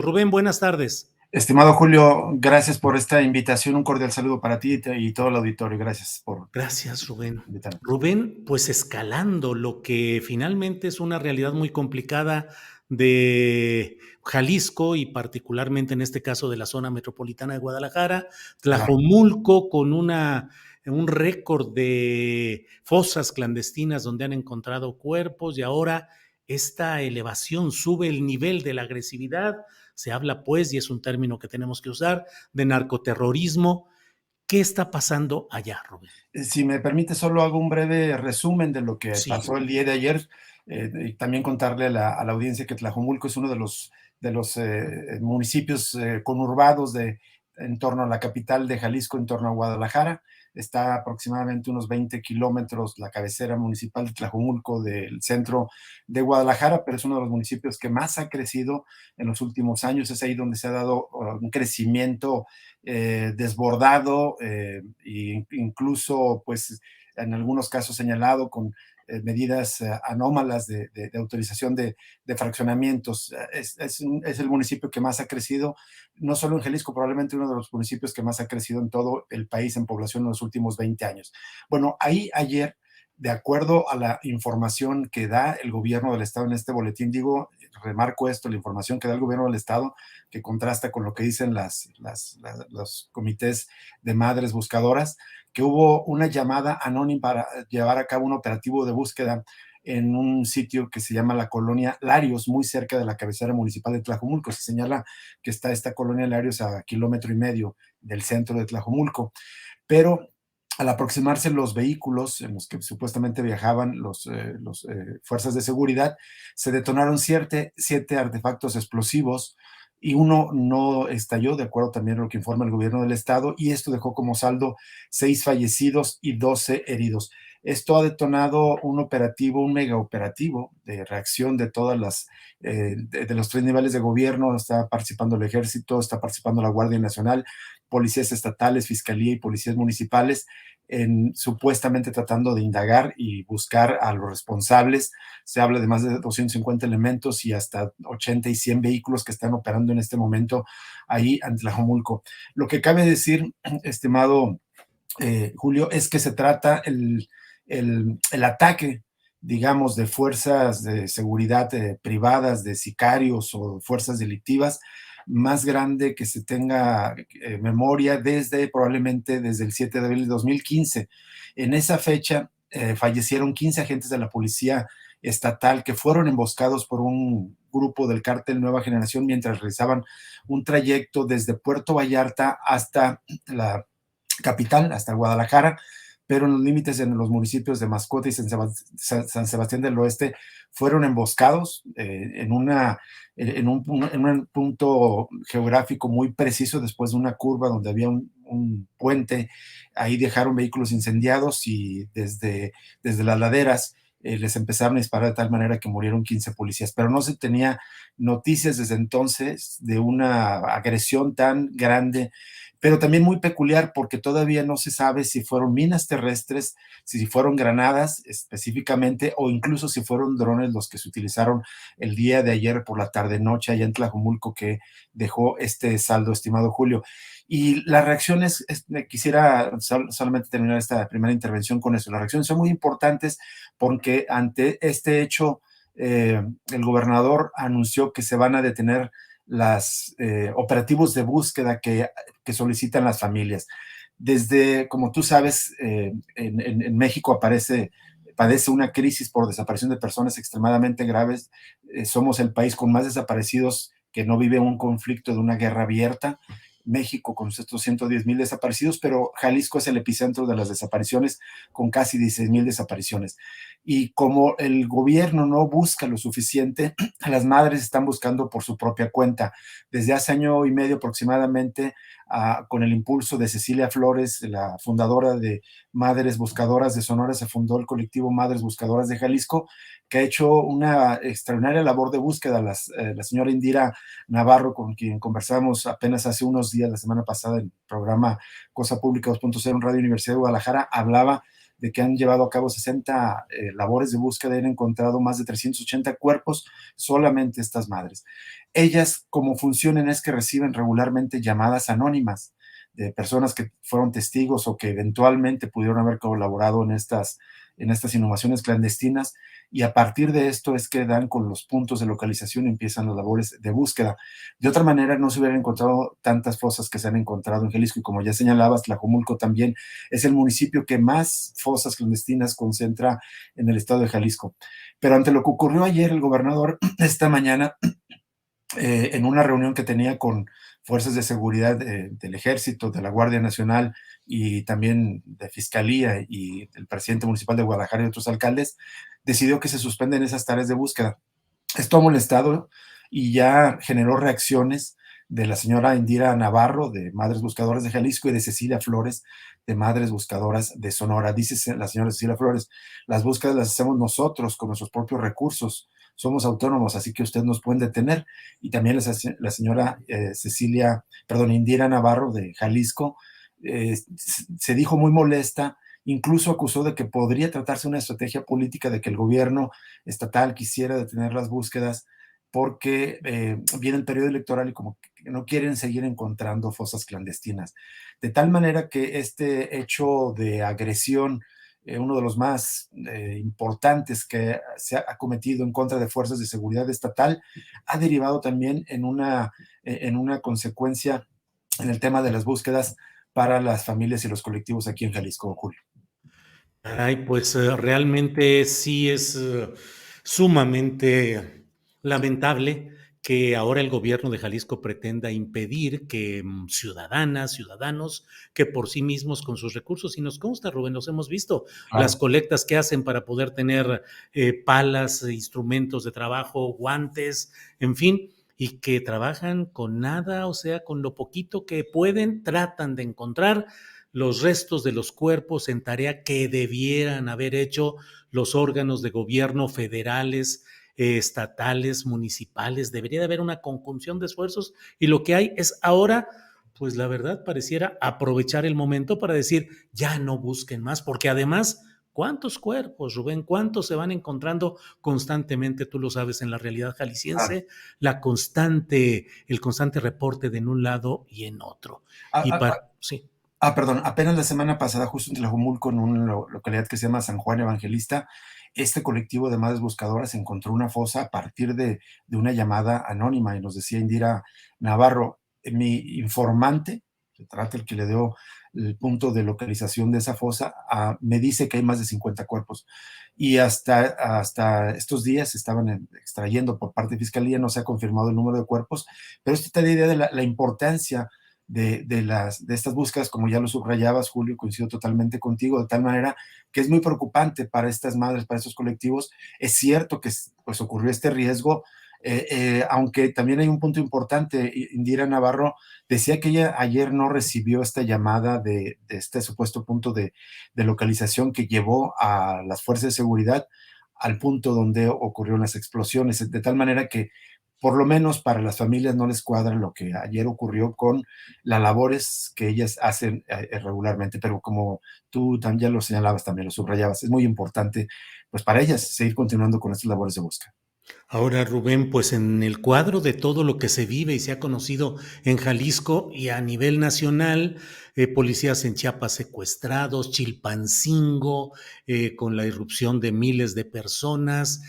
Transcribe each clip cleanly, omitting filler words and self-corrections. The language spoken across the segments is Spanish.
Rubén, buenas tardes. Estimado Julio, gracias por esta invitación. Un cordial saludo para ti y todo el auditorio. Gracias por Gracias, Rubén. invitarme. Rubén, pues escalando lo que finalmente es una realidad muy complicada de Jalisco y particularmente en este caso de la zona metropolitana de Guadalajara, Claro. Tlajomulco con un récord de fosas clandestinas donde han encontrado cuerpos y ahora esta elevación sube el nivel de la agresividad. Se habla pues, y es un término que tenemos que usar, de narcoterrorismo. ¿Qué está pasando allá, Rubén? Si me permite, solo hago un breve resumen de lo que Sí, pasó el día de ayer, y también contarle a la audiencia que Tlajomulco es uno de los municipios conurbados en torno a la capital de Jalisco, en torno a Guadalajara. Está aproximadamente unos 20 kilómetros la cabecera municipal de Tlajomulco del centro de Guadalajara, pero es uno de los municipios que más ha crecido en los últimos años. Es ahí donde se ha dado un crecimiento desbordado e incluso, pues, en algunos casos señalado con medidas anómalas de autorización de fraccionamientos. Es el municipio que más ha crecido, no solo en Jalisco, probablemente uno de los municipios que más ha crecido en todo el país en población en los últimos 20 años. Bueno, ahí ayer, de acuerdo a la información que da el gobierno del estado en este boletín, digo, remarco esto, la información que da el gobierno del estado, que contrasta con lo que dicen los comités de madres buscadoras, que hubo una llamada anónima para llevar a cabo un operativo de búsqueda en un sitio que se llama la colonia Larios, muy cerca de la cabecera municipal de Tlajomulco. Se señala que está esta colonia Larios a 1,5 kilómetros del centro de Tlajomulco, pero al aproximarse los vehículos en los que supuestamente viajaban los fuerzas de seguridad, se detonaron siete artefactos explosivos y uno no estalló, de acuerdo también a lo que informa el gobierno del estado, y esto dejó como saldo 6 fallecidos y 12 heridos. Esto ha detonado un mega operativo de reacción de todas de los tres niveles de gobierno. Está participando el ejército, está participando la Guardia Nacional, policías estatales, fiscalía y policías municipales, supuestamente tratando de indagar y buscar a los responsables. Se habla de más de 250 elementos y hasta 80 y 100 vehículos que están operando en este momento ahí en Tlajomulco. Lo que cabe decir, estimado Julio, es que se trata el ataque, digamos, de fuerzas de seguridad privadas, de sicarios o fuerzas delictivas, más grande que se tenga memoria probablemente desde el 7 de abril de 2015. En esa fecha fallecieron 15 agentes de la policía estatal que fueron emboscados por un grupo del cártel Nueva Generación mientras realizaban un trayecto desde Puerto Vallarta hasta la capital, hasta Guadalajara, pero en los límites en los municipios de Mascota y San Sebastián del Oeste fueron emboscados en un punto geográfico muy preciso después de una curva donde había un puente. Ahí dejaron vehículos incendiados y desde las laderas les empezaron a disparar de tal manera que murieron 15 policías, pero no se tenía noticias desde entonces de una agresión tan grande, pero también muy peculiar porque todavía no se sabe si fueron minas terrestres, si fueron granadas específicamente o incluso si fueron drones los que se utilizaron el día de ayer por la tarde-noche allá en Tlajomulco, que dejó este saldo, estimado Julio. Y las reacciones, quisiera solamente terminar esta primera intervención con eso, las reacciones son muy importantes porque ante este hecho el gobernador anunció que se van a detener los operativos de búsqueda que solicitan las familias. Desde, como tú sabes, en México padece una crisis por desaparición de personas extremadamente graves. Somos el país con más desaparecidos que no vive un conflicto de una guerra abierta. México con estos 110,000 desaparecidos, pero Jalisco es el epicentro de las desapariciones con casi 16,000 desapariciones. Y como el gobierno no busca lo suficiente, las madres están buscando por su propia cuenta. Desde hace año y medio aproximadamente, con el impulso de Cecilia Flores, la fundadora de Madres Buscadoras de Sonora, se fundó el colectivo Madres Buscadoras de Jalisco, que ha hecho una extraordinaria labor de búsqueda. La señora Indira Navarro, con quien conversamos apenas hace unos días, la semana pasada, en el programa Cosa Pública 2.0 en Radio Universidad de Guadalajara, hablaba de que han llevado a cabo 60 labores de búsqueda y han encontrado más de 380 cuerpos, solamente estas madres. Ellas, como funcionan, es que reciben regularmente llamadas anónimas de personas que fueron testigos o que eventualmente pudieron haber colaborado en estas inhumaciones clandestinas, y a partir de esto es que dan con los puntos de localización y empiezan las labores de búsqueda. De otra manera, no se hubieran encontrado tantas fosas que se han encontrado en Jalisco, y como ya señalabas, Tlajomulco también es el municipio que más fosas clandestinas concentra en el estado de Jalisco. Pero ante lo que ocurrió ayer, el gobernador esta mañana, en una reunión que tenía con fuerzas de seguridad del Ejército, de la Guardia Nacional y también de Fiscalía y el presidente municipal de Guadalajara y otros alcaldes, decidió que se suspenden esas tareas de búsqueda. Esto ha molestado y ya generó reacciones de la señora Indira Navarro, de Madres Buscadoras de Jalisco, y de Cecilia Flores, de Madres Buscadoras de Sonora. Dice la señora Cecilia Flores: las búsquedas las hacemos nosotros con nuestros propios recursos, somos autónomos, así que ustedes nos pueden detener. Y también la señora Indira Navarro de Jalisco, se dijo muy molesta, incluso acusó de que podría tratarse una estrategia política de que el gobierno estatal quisiera detener las búsquedas porque viene el periodo electoral y como que no quieren seguir encontrando fosas clandestinas. De tal manera que este hecho de agresión, uno de los más importantes que se ha cometido en contra de fuerzas de seguridad estatal, ha derivado también en una consecuencia en el tema de las búsquedas para las familias y los colectivos aquí en Jalisco, Julio. Ay, pues realmente sí es sumamente lamentable que ahora el gobierno de Jalisco pretenda impedir que ciudadanas, ciudadanos, que por sí mismos con sus recursos, y nos consta, Rubén, los hemos visto, las Claro. colectas que hacen para poder tener palas, instrumentos de trabajo, guantes, en fin, y que trabajan con nada, o sea, con lo poquito que pueden, tratan de encontrar los restos de los cuerpos en tarea que debieran haber hecho los órganos de gobierno federales, estatales, municipales. Debería de haber una conjunción de esfuerzos, y lo que hay es ahora, pues la verdad pareciera aprovechar el momento para decir, ya no busquen más, porque además, ¿cuántos cuerpos, Rubén? ¿Cuántos se van encontrando constantemente? Tú lo sabes, en la realidad Claro. jalisciense, el constante reporte de en un lado y en otro. Ah, Y ah, para, sí. Perdón, apenas la semana pasada, justo en Tlajomulco, en una localidad que se llama San Juan Evangelista, este colectivo de madres buscadoras encontró una fosa a partir de una llamada anónima, y nos decía Indira Navarro: mi informante, se trata el que le dio el punto de localización de esa fosa, me dice que hay más de 50 cuerpos. Y hasta estos días se estaban extrayendo por parte de Fiscalía, no se ha confirmado el número de cuerpos, pero esto te da idea de la importancia de estas búsquedas, como ya lo subrayabas, Julio, coincido totalmente contigo, de tal manera que es muy preocupante para estas madres, para estos colectivos. Es cierto que pues ocurrió este riesgo, aunque también hay un punto importante. Indira Navarro decía que ella ayer no recibió esta llamada de este supuesto punto de localización que llevó a las fuerzas de seguridad al punto donde ocurrieron las explosiones, de tal manera que por lo menos para las familias no les cuadra lo que ayer ocurrió con las labores que ellas hacen regularmente, pero como tú también ya lo señalabas, también lo subrayabas, es muy importante pues para ellas seguir continuando con estas labores de búsqueda. Ahora, Rubén, pues en el cuadro de todo lo que se vive y se ha conocido en Jalisco y a nivel nacional, policías en Chiapas secuestrados, Chilpancingo, con la irrupción de miles de personas,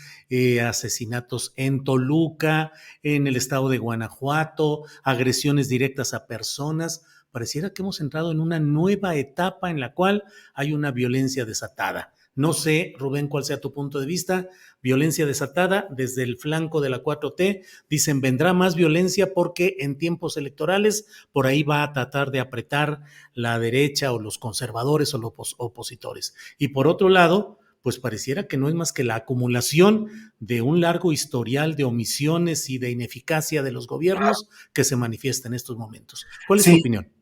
asesinatos en Toluca, en el estado de Guanajuato, agresiones directas a personas. Pareciera que hemos entrado en una nueva etapa en la cual hay una violencia desatada. No sé, Rubén, cuál sea tu punto de vista. Violencia desatada desde el flanco de la 4T. Dicen, vendrá más violencia porque en tiempos electorales por ahí va a tratar de apretar la derecha o los conservadores o los opositores. Y por otro lado, pues pareciera que no es más que la acumulación de un largo historial de omisiones y de ineficacia de los gobiernos que se manifiesta en estos momentos. ¿Cuál es tu Sí, opinión?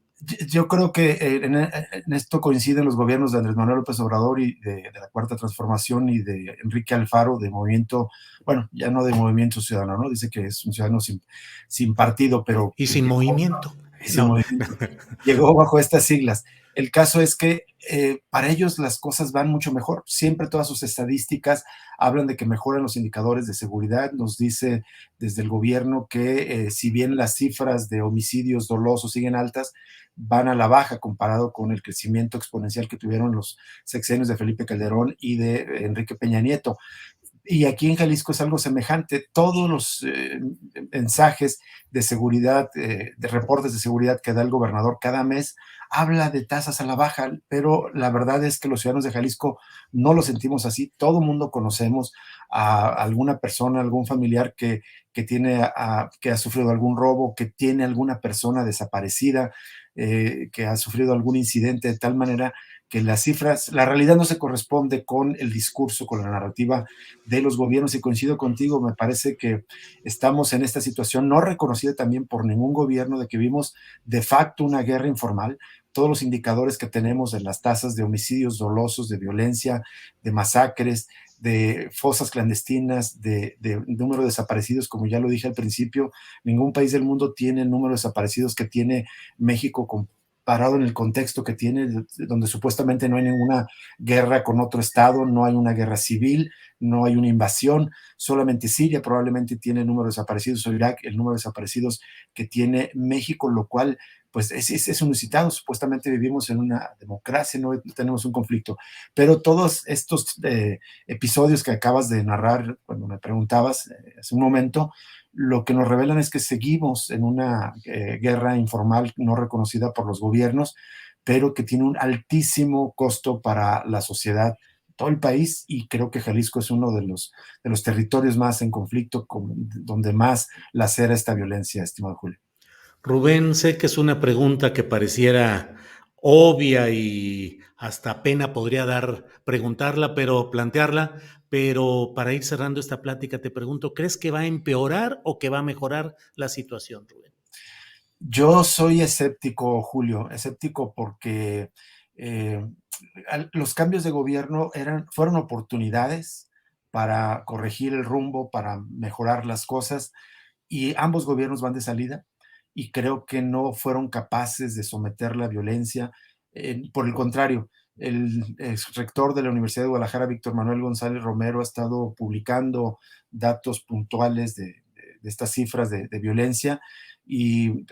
yo creo que en esto coinciden los gobiernos de Andrés Manuel López Obrador y de la Cuarta Transformación, y de Enrique Alfaro, de Movimiento, bueno, ya no de Movimiento Ciudadano, ¿no? Dice que es un ciudadano sin partido, pero Y que sin llegó, movimiento. ese No, movimiento llegó bajo estas siglas. El caso es que para ellos las cosas van mucho mejor. Siempre todas sus estadísticas hablan de que mejoran los indicadores de seguridad. Nos dice desde el gobierno que si bien las cifras de homicidios dolosos siguen altas, van a la baja comparado con el crecimiento exponencial que tuvieron los sexenios de Felipe Calderón y de Enrique Peña Nieto. Y aquí en Jalisco es algo semejante. Todos los mensajes de seguridad, de reportes de seguridad que da el gobernador cada mes, habla de tasas a la baja, pero la verdad es que los ciudadanos de Jalisco no lo sentimos así. Todo mundo conocemos a alguna persona, algún familiar que ha sufrido algún robo, que tiene alguna persona desaparecida, que ha sufrido algún incidente de tal manera que las cifras, la realidad no se corresponde con el discurso, con la narrativa de los gobiernos, y coincido contigo, me parece que estamos en esta situación no reconocida también por ningún gobierno, de que vimos de facto una guerra informal. Todos los indicadores que tenemos de las tasas de homicidios dolosos, de violencia, de masacres, de fosas clandestinas, de número de desaparecidos, como ya lo dije al principio, ningún país del mundo tiene el número de desaparecidos que tiene México comparado en el contexto que tiene, donde supuestamente no hay ninguna guerra con otro estado, no hay una guerra civil, no hay una invasión, solamente Siria probablemente tiene el número de desaparecidos, o Irak el número de desaparecidos que tiene México, lo cual pues es inusitado. Supuestamente vivimos en una democracia, no tenemos un conflicto, pero todos estos episodios que acabas de narrar cuando me preguntabas hace un momento, lo que nos revelan es que seguimos en una guerra informal no reconocida por los gobiernos, pero que tiene un altísimo costo para la sociedad, todo el país, y creo que Jalisco es uno de los territorios más en conflicto, donde más lacera esta violencia, estimado Julio. Rubén, sé que es una pregunta que pareciera obvia y hasta pena podría dar preguntarla, pero plantearla, pero para ir cerrando esta plática te pregunto, ¿crees que va a empeorar o que va a mejorar la situación, Rubén? Yo soy escéptico, Julio, escéptico porque eh, los cambios de gobierno fueron oportunidades para corregir el rumbo, para mejorar las cosas, y ambos gobiernos van de salida, y creo que no fueron capaces de someter la violencia. Por el contrario, el ex rector de la Universidad de Guadalajara, Víctor Manuel González Romero, ha estado publicando datos puntuales de estas cifras de violencia, y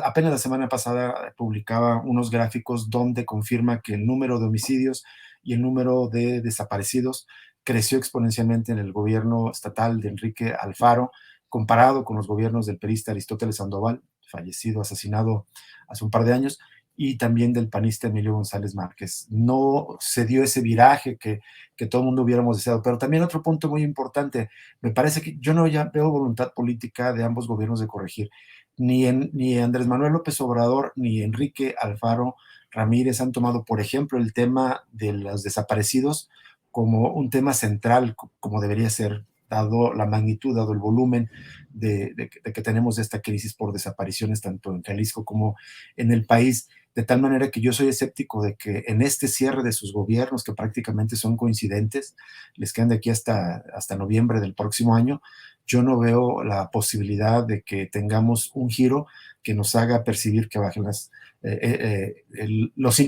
apenas la semana pasada publicaba unos gráficos donde confirma que el número de homicidios y el número de desaparecidos creció exponencialmente en el gobierno estatal de Enrique Alfaro, comparado con los gobiernos del perista Aristóteles Sandoval, fallecido, asesinado hace un par de años, y también del panista Emilio González Márquez. No se dio ese viraje que todo el mundo hubiéramos deseado. Pero también otro punto muy importante, me parece que yo no ya veo voluntad política de ambos gobiernos de corregir. Ni Andrés Manuel López Obrador ni Enrique Alfaro Ramírez han tomado, por ejemplo, el tema de los desaparecidos como un tema central, como debería ser, dado la magnitud, dado el volumen de que tenemos de esta crisis por desapariciones tanto en Jalisco como en el país, de tal manera que yo soy escéptico de que en este cierre de sus gobiernos, que prácticamente son coincidentes, les quedan de aquí hasta noviembre del próximo año, yo no veo la posibilidad de que tengamos un giro que nos haga percibir que bajen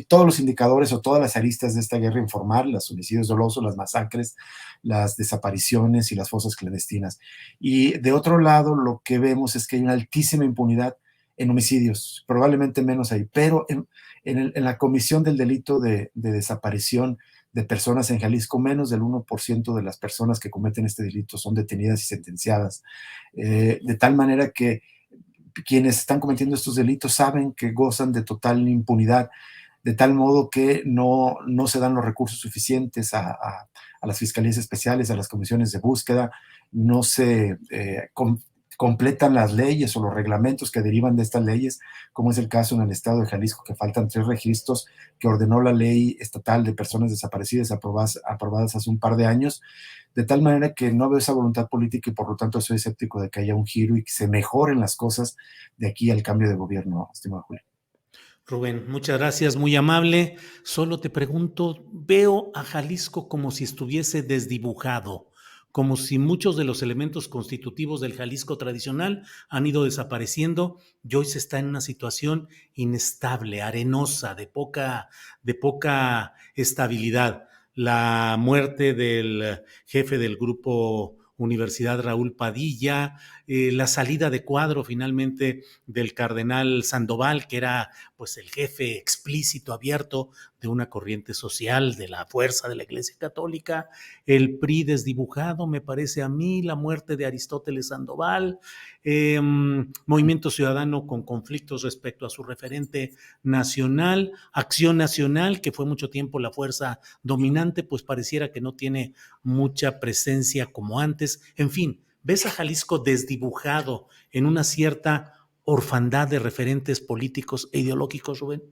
todos los indicadores o todas las aristas de esta guerra informal, los homicidios dolosos, las masacres, las desapariciones y las fosas clandestinas. Y de otro lado, lo que vemos es que hay una altísima impunidad en homicidios, probablemente menos ahí, pero en la comisión del delito de desaparición de personas en Jalisco, menos del 1% de las personas que cometen este delito son detenidas y sentenciadas, de tal manera que quienes están cometiendo estos delitos saben que gozan de total impunidad, de tal modo que no se dan los recursos suficientes a las fiscalías especiales, a las comisiones de búsqueda, no se completan las leyes o los reglamentos que derivan de estas leyes, como es el caso en el estado de Jalisco, que faltan 3 registros que ordenó la ley estatal de personas desaparecidas aprobadas hace un par de años, de tal manera que no veo esa voluntad política, y por lo tanto soy escéptico de que haya un giro y que se mejoren las cosas de aquí al cambio de gobierno, estimado Julio. Rubén, muchas gracias, muy amable. Solo te pregunto, veo a Jalisco como si estuviese desdibujado, como si muchos de los elementos constitutivos del Jalisco tradicional han ido desapareciendo y hoy se está en una situación inestable, arenosa, de poca estabilidad. La muerte del jefe del grupo Universidad Raúl Padilla, la salida de cuadro finalmente del cardenal Sandoval, que era pues el jefe explícito, abierto de una corriente social, de la fuerza de la Iglesia Católica, el PRI desdibujado, me parece a mí, la muerte de Aristóteles Sandoval, Movimiento Ciudadano con conflictos respecto a su referente nacional, Acción Nacional, que fue mucho tiempo la fuerza dominante, pues pareciera que no tiene mucha presencia como antes. En fin, ves a Jalisco desdibujado en una cierta orfandad de referentes políticos e ideológicos, Rubén.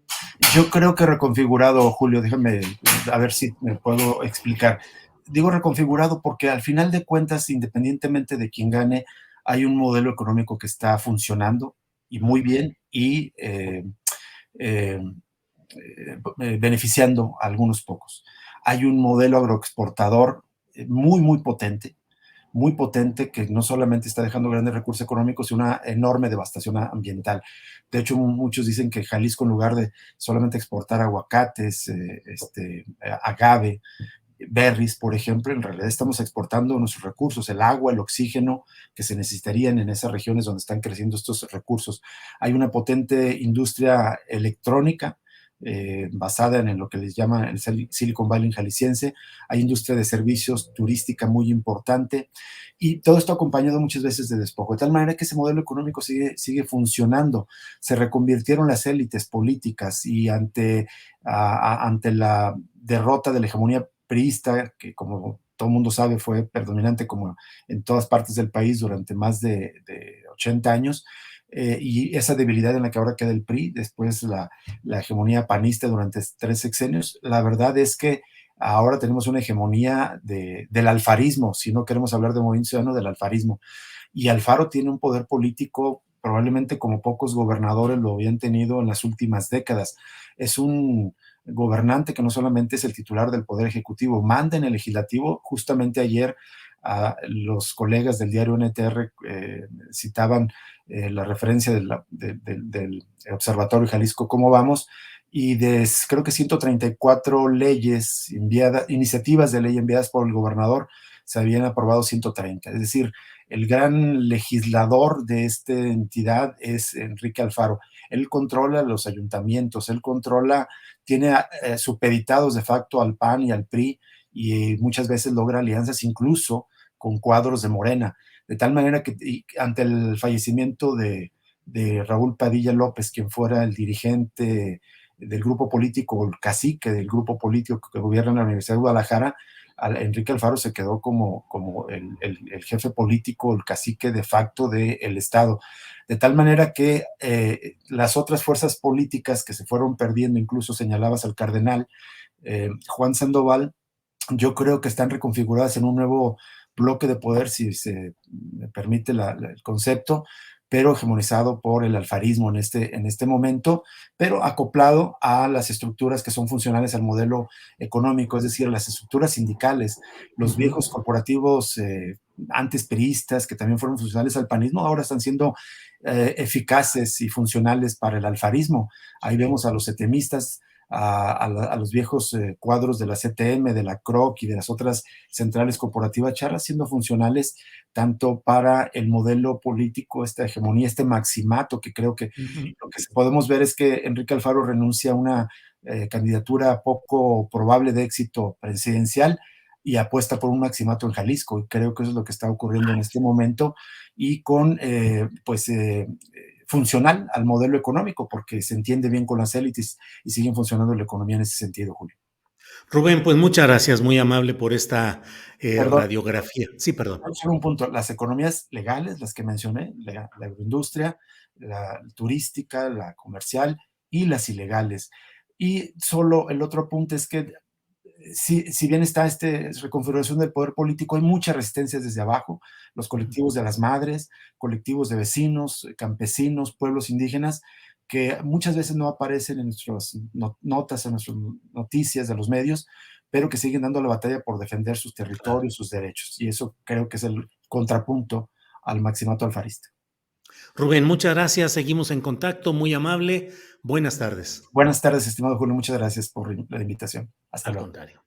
Yo creo que reconfigurado, Julio, déjame a ver si me puedo explicar. Digo reconfigurado porque al final de cuentas, independientemente de quién gane, hay un modelo económico que está funcionando y muy bien y eh, beneficiando a algunos pocos. Hay un modelo agroexportador muy potente que no solamente está dejando grandes recursos económicos, sino una enorme devastación ambiental. De hecho, muchos dicen que Jalisco, en lugar de solamente exportar aguacates, agave, berries, por ejemplo, en realidad estamos exportando nuestros recursos, el agua, el oxígeno que se necesitarían en esas regiones donde están creciendo estos recursos. Hay una potente industria electrónica basada en lo que les llaman el Silicon Valley jalisciense. Hay industria de servicios turística muy importante y todo esto acompañado muchas veces de despojo, de tal manera que ese modelo económico sigue funcionando. Se reconvirtieron las élites políticas y ante la derrota de la hegemonía priista, que como todo el mundo sabe fue predominante como en todas partes del país durante más de 80 años, y esa debilidad en la que ahora queda el PRI, después la hegemonía panista durante 3 sexenios, la verdad es que ahora tenemos una hegemonía del alfarismo, si no queremos hablar de movimiento ciudadano, del alfarismo. Y Alfaro tiene un poder político probablemente como pocos gobernadores lo habían tenido en las últimas décadas. Es un gobernante que no solamente es el titular del Poder Ejecutivo, manda en el Legislativo. Justamente ayer los colegas del diario NTR citaban la referencia del Observatorio Jalisco Cómo Vamos, y creo que 134 leyes iniciativas de ley enviadas por el gobernador, se habían aprobado 130. Es decir, el gran legislador de esta entidad es Enrique Alfaro. Él controla los ayuntamientos, tiene supeditados de facto al PAN y al PRI, y muchas veces logra alianzas incluso con cuadros de Morena, de tal manera que ante el fallecimiento de Raúl Padilla López, quien fuera el dirigente del grupo político, el cacique del grupo político que gobierna la Universidad de Guadalajara, Enrique Alfaro se quedó como el jefe político, el cacique de facto del Estado. De tal manera que las otras fuerzas políticas que se fueron perdiendo, incluso señalabas al cardenal Juan Sandoval, yo creo que están reconfiguradas en un nuevo bloque de poder, si se me permite el concepto, pero hegemonizado por el alfarismo en este momento, pero acoplado a las estructuras que son funcionales al modelo económico, es decir, las estructuras sindicales, los viejos corporativos antes peristas, que también fueron funcionales al panismo, ahora están siendo eficaces y funcionales para el alfarismo. Ahí vemos a los setemistas, a los viejos cuadros de la CTM, de la CROC y de las otras centrales corporativas charras siendo funcionales tanto para el modelo político, esta hegemonía, este maximato, que creo que lo que podemos ver es que Enrique Alfaro renuncia a una candidatura poco probable de éxito presidencial y apuesta por un maximato en Jalisco. Y creo que eso es lo que está ocurriendo en este momento y con, funcional al modelo económico, porque se entiende bien con las élites y siguen funcionando la economía en ese sentido, Julio. Rubén, pues muchas gracias, muy amable por esta Perdón, radiografía. Sí, perdón. solo un punto. Las economías legales, las que mencioné, la agroindustria, la turística, la comercial y las ilegales. Y solo el otro punto es que si bien está esta reconfiguración del poder político, hay muchas resistencias desde abajo, los colectivos de las madres, colectivos de vecinos, campesinos, pueblos indígenas, que muchas veces no aparecen en nuestras notas, en nuestras noticias de los medios, pero que siguen dando la batalla por defender sus Claro. territorios, sus derechos. Y eso creo que es el contrapunto al maximato alfarista. Rubén, muchas gracias. Seguimos en contacto. Muy amable. Buenas tardes. Buenas tardes, estimado Julio. Muchas gracias por la invitación. Hasta Al luego. contrario.